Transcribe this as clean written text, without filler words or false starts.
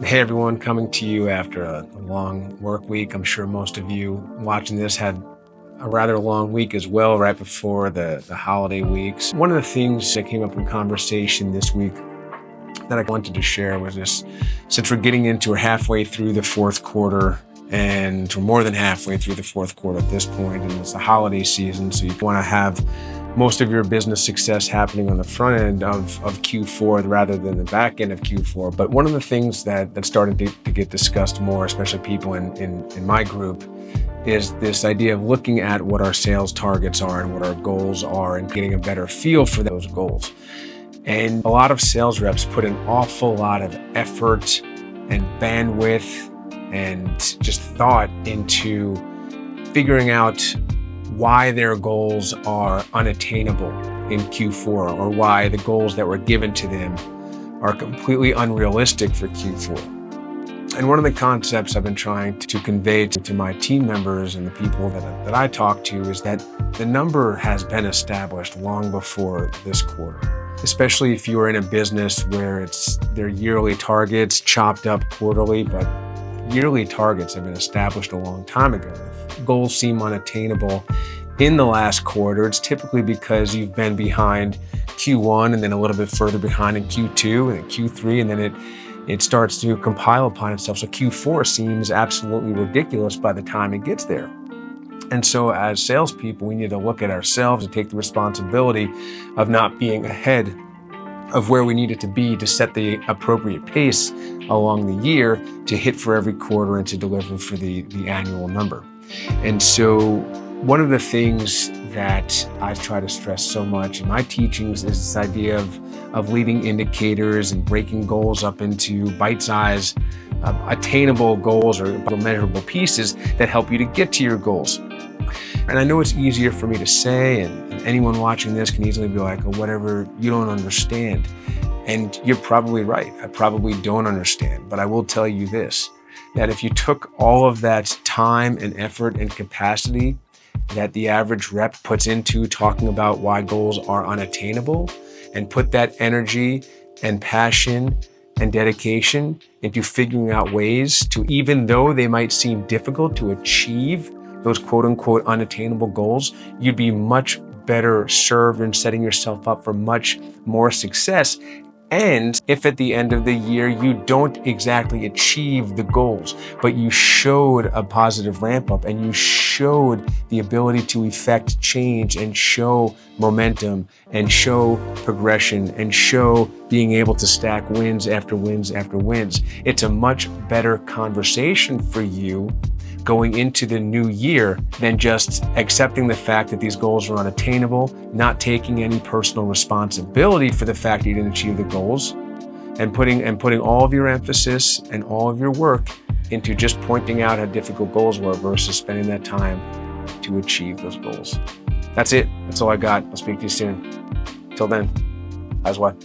Hey everyone, coming to you after a long work week. I'm sure most of you watching this had a rather long week as well, right before the holiday weeks. One of the things that came up in conversation this week that I wanted to share was this: since we're halfway through the fourth quarter, and we're more than halfway through the fourth quarter at this point, and it's the holiday season, so you want to have most of your business success happening on the front end of Q4 rather than the back end of Q4. But one of the things that's starting to get discussed more, especially people in my group, is this idea of looking at what our sales targets are and what our goals are and getting a better feel for those goals. And a lot of sales reps put an awful lot of effort and bandwidth and just thought into figuring out why their goals are unattainable in Q4, or why the goals that were given to them are completely unrealistic for Q4. And one of the concepts I've been trying to convey to my team members and the people that I talk to is that the number has been established long before this quarter, especially if you are in a business where it's their yearly targets chopped up quarterly, but yearly targets have been established a long time ago. If goals seem unattainable in the last quarter, it's typically because you've been behind Q1 and then a little bit further behind in Q2 and Q3, and then it starts to compile upon itself. So Q4 seems absolutely ridiculous by the time it gets there. And so as salespeople, we need to look at ourselves and take the responsibility of not being ahead of where we need it to be to set the appropriate pace along the year to hit for every quarter and to deliver for the annual number. And so one of the things that I try to stress so much in my teachings is this idea of leading indicators and breaking goals up into bite-sized, attainable goals or measurable pieces that help you to get to your goals. And I know it's easier for me to say, and anyone watching this can easily be like, oh, whatever, you don't understand. And you're probably right. I probably don't understand. But I will tell you this, that if you took all of that time and effort and capacity that the average rep puts into talking about why goals are unattainable, and put that energy and passion and dedication into figuring out ways to, even though they might seem difficult, to achieve those quote unquote unattainable goals, you'd be much better served in setting yourself up for much more success. And if at the end of the year you don't exactly achieve the goals, but you showed a positive ramp up and you showed the ability to effect change and show momentum and show progression and show being able to stack wins after wins after wins, it's a much better conversation for you going into the new year than just accepting the fact that these goals are unattainable, not taking any personal responsibility for the fact that you didn't achieve the goals, and putting all of your emphasis and all of your work into just pointing out how difficult goals were versus spending that time to achieve those goals. That's it. That's all I got. I'll speak to you soon. Till then, as what?